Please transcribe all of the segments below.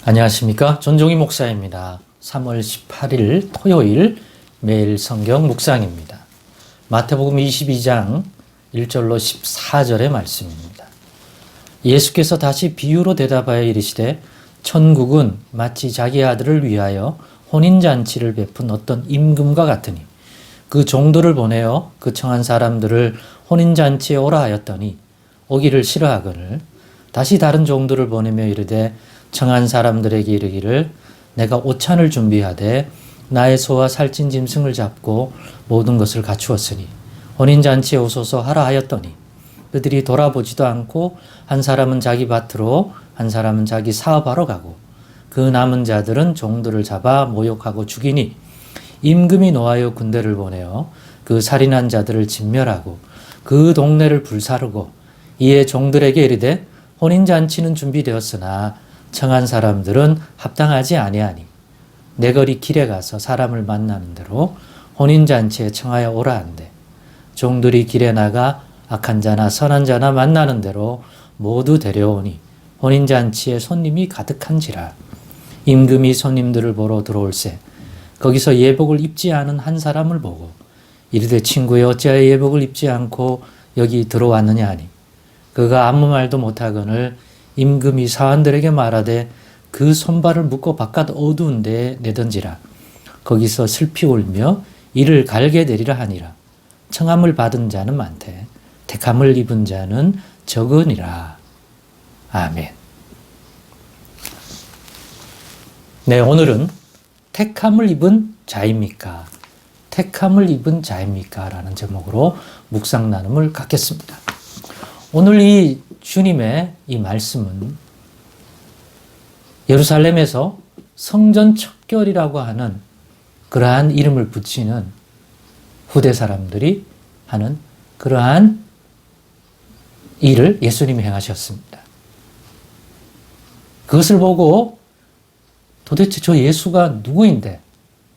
안녕하십니까. 전종희 목사입니다. 3월 18일 토요일 매일 성경 묵상입니다. 마태복음 22장 1절로 14절의 말씀입니다. 예수께서 다시 비유로 대답하여 이르시되 천국은 마치 자기 아들을 위하여 혼인잔치를 베푼 어떤 임금과 같으니 그 종들을 보내어 그 청한 사람들을 혼인잔치에 오라 하였더니 오기를 싫어하거늘 다시 다른 종들을 보내며 이르되 청한 사람들에게 이르기를 내가 오찬을 준비하되 나의 소와 살찐 짐승을 잡고 모든 것을 갖추었으니 혼인잔치에 오소서 하라 하였더니 그들이 돌아보지도 않고 한 사람은 자기 밭으로 한 사람은 자기 사업하러 가고 그 남은 자들은 종들을 잡아 모욕하고 죽이니 임금이 노하여 군대를 보내어 그 살인한 자들을 진멸하고 그 동네를 불사르고 이에 종들에게 이르되 혼인잔치는 준비되었으나 청한 사람들은 합당하지 아니하니 내 거리 길에 가서 사람을 만나는 대로 혼인잔치에 청하여 오라 한대 종들이 길에 나가 악한 자나 선한 자나 만나는 대로 모두 데려오니 혼인잔치에 손님이 가득한지라 임금이 손님들을 보러 들어올세 거기서 예복을 입지 않은 한 사람을 보고 이르되 친구여 어찌하여 예복을 입지 않고 여기 들어왔느냐 하니 그가 아무 말도 못하거늘 임금이 사환들에게 말하되 그 손발을 묶고 바깥 어두운 데에 내던지라. 거기서 슬피 울며 이를 갈게 내리라 하니라. 청함을 받은 자는 많되 택함을 입은 자는 적으니라. 아멘. 네, 오늘은 택함을 입은 자입니까? 택함을 입은 자입니까? 라는 제목으로 묵상 나눔을 갖겠습니다. 오늘 이 주님의 이 말씀은 예루살렘에서 성전 척결이라고 하는 그러한 이름을 붙이는 후대 사람들이 하는 그러한 일을 예수님이 행하셨습니다. 그것을 보고 도대체 저 예수가 누구인데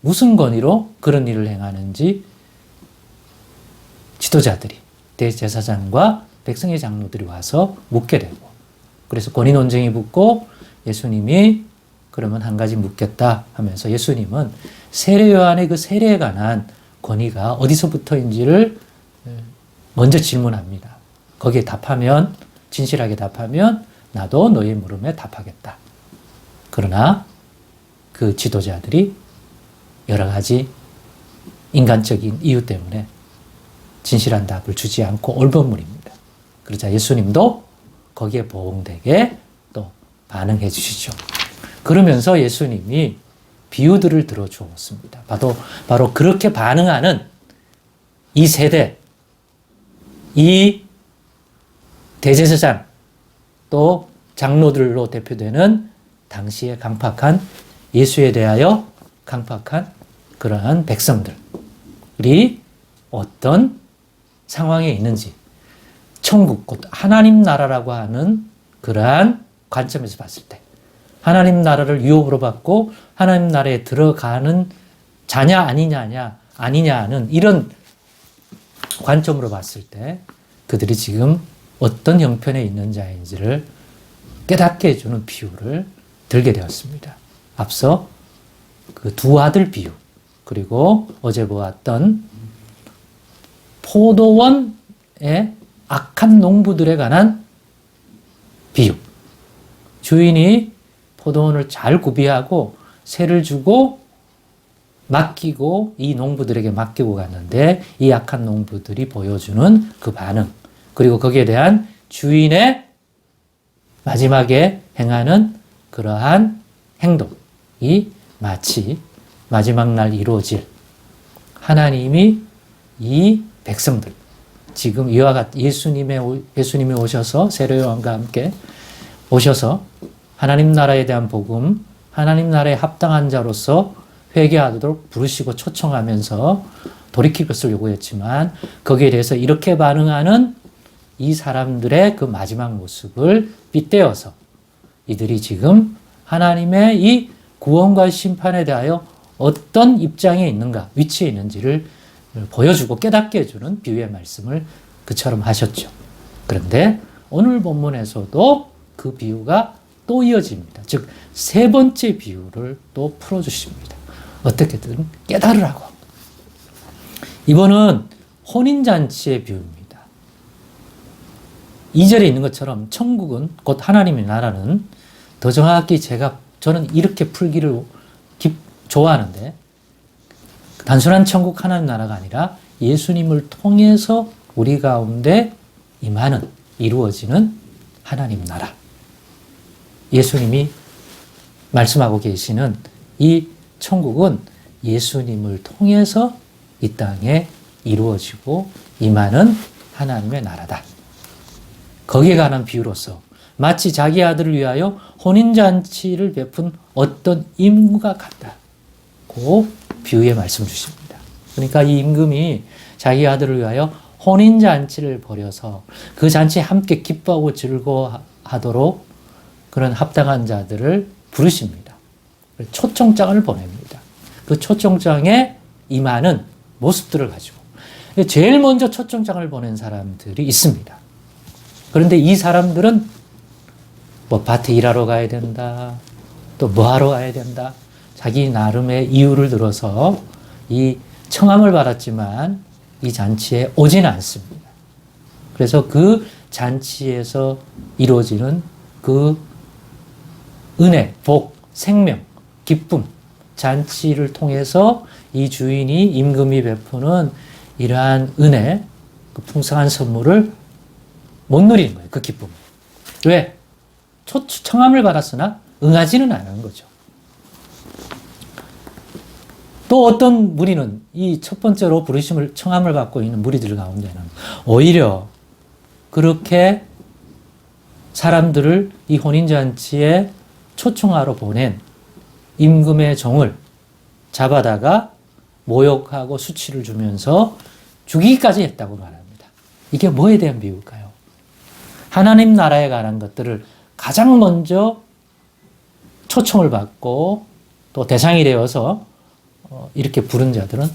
무슨 권위로 그런 일을 행하는지 지도자들이 대제사장과 백성의 장로들이 와서 묻게 되고 그래서 권위 논쟁이 붙고 예수님이 그러면 한 가지 묻겠다 하면서 예수님은 세례 요한의 그 세례에 관한 권위가 어디서부터인지를 먼저 질문합니다. 거기에 답하면 진실하게 답하면 나도 너의 물음에 답하겠다. 그러나 그 지도자들이 여러 가지 인간적인 이유 때문에 진실한 답을 주지 않고 올법물입니다. 그러자 예수님도 거기에 보응되게 또 반응해 주시죠. 그러면서 예수님이 비유들을 들어주었습니다. 바로 그렇게 반응하는 이 세대, 이 대제사장 또 장로들로 대표되는 당시에 강팍한 예수에 대하여 강팍한 그러한 백성들이 어떤 상황에 있는지 천국, 곧 하나님 나라라고 하는 그러한 관점에서 봤을 때 하나님 나라를 유혹으로 받고 하나님 나라에 들어가는 자냐 아니냐는 이런 관점으로 봤을 때 그들이 지금 어떤 형편에 있는 자인지를 깨닫게 해주는 비유를 들게 되었습니다. 앞서 그 두 아들 비유 그리고 어제 보았던 포도원의 악한 농부들에 관한 비유. 주인이 포도원을 잘 구비하고 세를 주고 맡기고 이 농부들에게 맡기고 갔는데 이 악한 농부들이 보여주는 그 반응 그리고 거기에 대한 주인의 마지막에 행하는 그러한 행동이 마치 마지막 날 이루어질 하나님이 이 백성들 지금 이와 같이 예수님이 오셔서 세례 요한과 함께 오셔서 하나님 나라에 대한 복음, 하나님 나라에 합당한 자로서 회개하도록 부르시고 초청하면서 돌이킬 것을 요구했지만 거기에 대해서 이렇게 반응하는 이 사람들의 그 마지막 모습을 빗대어서 이들이 지금 하나님의 이 구원과 심판에 대하여 어떤 입장에 있는가, 위치에 있는지를 보여주고 깨닫게 해주는 비유의 말씀을 그처럼 하셨죠. 그런데 오늘 본문에서도 그 비유가 또 이어집니다. 즉 세 번째 비유를 또 풀어주십니다. 어떻게든 깨달으라고. 이번은 혼인잔치의 비유입니다. 2절에 있는 것처럼 천국은 곧 하나님의 나라는 더 정확히 저는 이렇게 풀기를 좋아하는데 단순한 천국 하나님 나라가 아니라 예수님을 통해서 우리 가운데 임하는 이루어지는 하나님 나라. 예수님이 말씀하고 계시는 이 천국은 예수님을 통해서 이 땅에 이루어지고 임하는 하나님의 나라다. 거기에 관한 비유로서 마치 자기 아들을 위하여 혼인잔치를 베푼 어떤 임금과 같다고 비유의 말씀 주십니다. 그러니까 이 임금이 자기 아들을 위하여 혼인잔치를 벌여서 그 잔치에 함께 기뻐하고 즐거워하도록 그런 합당한 자들을 부르십니다. 초청장을 보냅니다. 그 초청장에 임하는 모습들을 가지고 제일 먼저 초청장을 보낸 사람들이 있습니다. 그런데 이 사람들은 뭐 밭에 일하러 가야 된다, 또 뭐 하러 가야 된다, 자기 나름의 이유를 들어서 이 청함을 받았지만 이 잔치에 오지는 않습니다. 그래서 그 잔치에서 이루어지는 그 은혜, 복, 생명, 기쁨, 잔치를 통해서 이 주인이 임금이 베푸는 이러한 은혜, 그 풍성한 선물을 못 누리는 거예요. 그 기쁨. 왜? 청함을 받았으나 응하지는 않은 거죠. 또 어떤 무리는 이 첫 번째로 부르심을 청함을 받고 있는 무리들 가운데는 오히려 그렇게 사람들을 이 혼인잔치에 초청하러 보낸 임금의 종을 잡아다가 모욕하고 수치를 주면서 죽이기까지 했다고 말합니다. 이게 뭐에 대한 비유일까요? 하나님 나라에 관한 것들을 가장 먼저 초청을 받고 또 대상이 되어서 이렇게 부른 자들은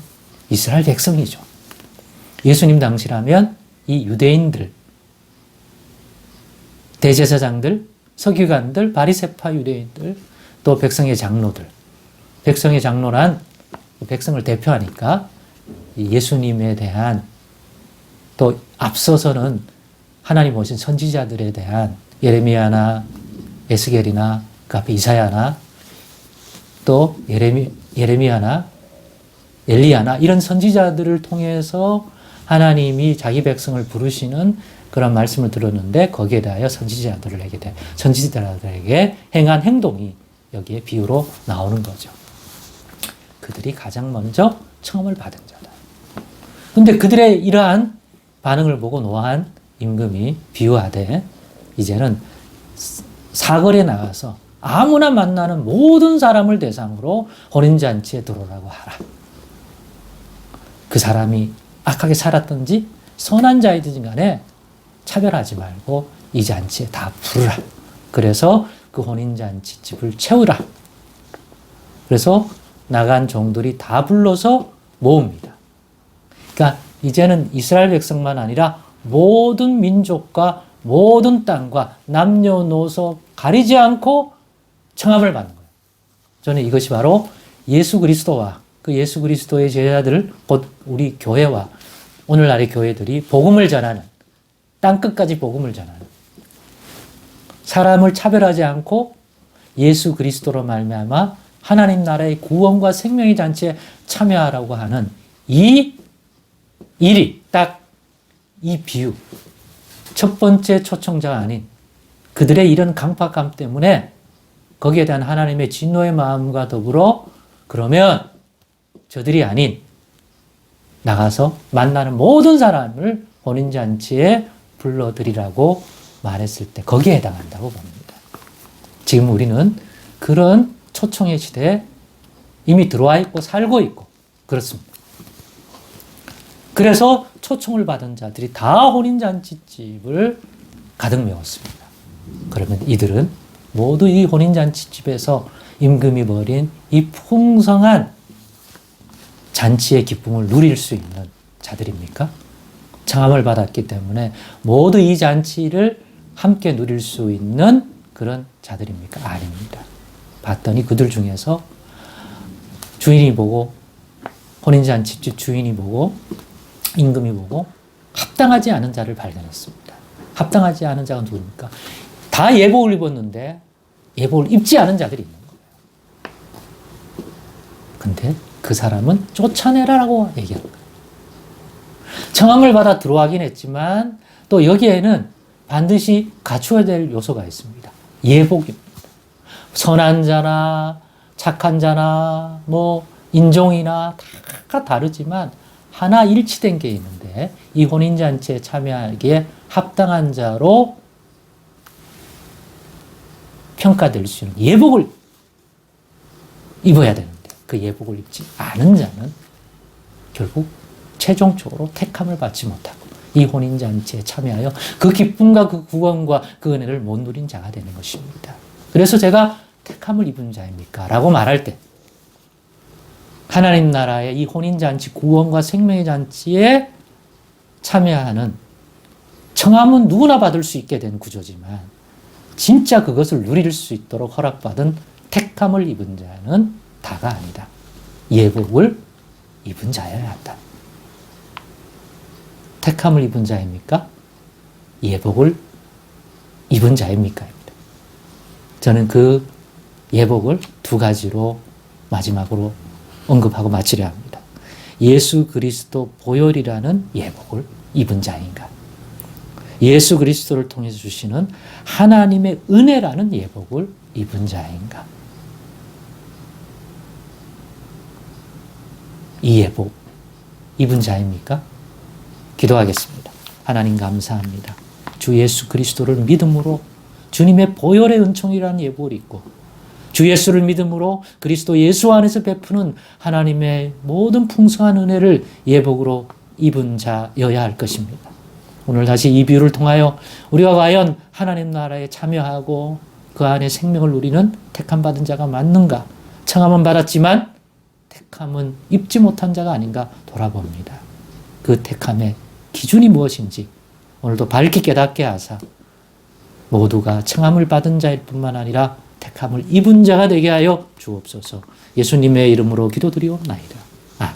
이스라엘 백성이죠. 예수님 당시라면 이 유대인들, 대제사장들, 서기관들, 바리새파 유대인들, 또 백성의 장로들. 백성의 장로란 백성을 대표하니까 예수님에 대한 또 앞서서는 하나님 오신 선지자들에 대한 예레미야나 에스겔이나 그 앞에 이사야나 또 예레미야나 엘리야나 이런 선지자들을 통해서 하나님이 자기 백성을 부르시는 그런 말씀을 들었는데 거기에 대하여 선지자들에게 행한 행동이 여기에 비유로 나오는 거죠. 그들이 가장 먼저 청함을 받은 자다. 근데 그들의 이러한 반응을 보고 노한 임금이 비유하되 이제는 사거리에 나가서 아무나 만나는 모든 사람을 대상으로 혼인잔치에 들어오라고 하라. 그 사람이 악하게 살았든지 선한 자이든지 간에 차별하지 말고 이 잔치에 다 부르라. 그래서 그 혼인잔치 집을 채우라. 그래서 나간 종들이 다 불러서 모읍니다. 그러니까 이제는 이스라엘 백성만 아니라 모든 민족과 모든 땅과 남녀노소 가리지 않고 청함을 받는 거예요. 저는 이것이 바로 예수 그리스도와 그 예수 그리스도의 제자들, 곧 우리 교회와 오늘날의 교회들이 복음을 전하는, 땅끝까지 복음을 전하는, 사람을 차별하지 않고 예수 그리스도로 말미암아 하나님 나라의 구원과 생명의 잔치에 참여하라고 하는 이 일이 딱 이 비유, 첫 번째 초청자가 아닌 그들의 이런 강팍함 때문에 거기에 대한 하나님의 진노의 마음과 더불어 그러면 저들이 아닌 나가서 만나는 모든 사람을 혼인잔치에 불러들이라고 말했을 때 거기에 해당한다고 봅니다. 지금 우리는 그런 초청의 시대에 이미 들어와 있고 살고 있고 그렇습니다. 그래서 초청을 받은 자들이 다 혼인잔치집을 가득 메웠습니다. 그러면 이들은 모두 이 혼인잔치집에서 임금이 벌인 이 풍성한 잔치의 기쁨을 누릴 수 있는 자들입니까? 청함을 받았기 때문에 모두 이 잔치를 함께 누릴 수 있는 그런 자들입니까? 아닙니다. 봤더니 그들 중에서 주인이 보고, 혼인잔치집 주인이 보고, 임금이 보고 합당하지 않은 자를 발견했습니다. 합당하지 않은 자가 누굽니까? 다 예복을 입었는데 예복을 입지 않은 자들이 있는 거예요. 근데 그 사람은 쫓아내라라고 얘기한 거예요. 청함을 받아 들어가긴 했지만 또 여기에는 반드시 갖추어야 될 요소가 있습니다. 예복입니다. 선한 자나 착한 자나 뭐 인종이나 다 다르지만 하나 일치된 게 있는데 이 혼인잔치에 참여하기에 합당한 자로 평가될 수 있는 예복을 입어야 되는데 그 예복을 입지 않은 자는 결국 최종적으로 택함을 받지 못하고 이 혼인잔치에 참여하여 그 기쁨과 그 구원과 그 은혜를 못 누린 자가 되는 것입니다. 그래서 제가 택함을 입은 자입니까? 라고 말할 때 하나님 나라의 이 혼인잔치, 구원과 생명의 잔치에 참여하는 청함은 누구나 받을 수 있게 된 구조지만 진짜 그것을 누릴 수 있도록 허락받은 택함을 입은 자는 다가 아니다. 예복을 입은 자여야 한다. 택함을 입은 자입니까? 예복을 입은 자입니까? 저는 그 예복을 두 가지로 마지막으로 언급하고 마치려 합니다. 예수 그리스도 보혈이라는 예복을 입은 자인가? 예수 그리스도를 통해서 주시는 하나님의 은혜라는 예복을 입은 자인가? 이 예복 입은 자입니까? 기도하겠습니다. 하나님 감사합니다. 주 예수 그리스도를 믿음으로 주님의 보혈의 은총이라는 예복을 입고 주 예수를 믿음으로 그리스도 예수 안에서 베푸는 하나님의 모든 풍성한 은혜를 예복으로 입은 자여야 할 것입니다. 오늘 다시 이 비유를 통하여 우리가 과연 하나님 나라에 참여하고 그 안에 생명을 누리는 택함 받은 자가 맞는가? 청함은 받았지만 택함은 입지 못한 자가 아닌가 돌아봅니다. 그 택함의 기준이 무엇인지 오늘도 밝게 깨닫게 하사 모두가 청함을 받은 자일 뿐만 아니라 택함을 입은 자가 되게 하여 주옵소서. 예수님의 이름으로 기도드리옵나이다. 아멘.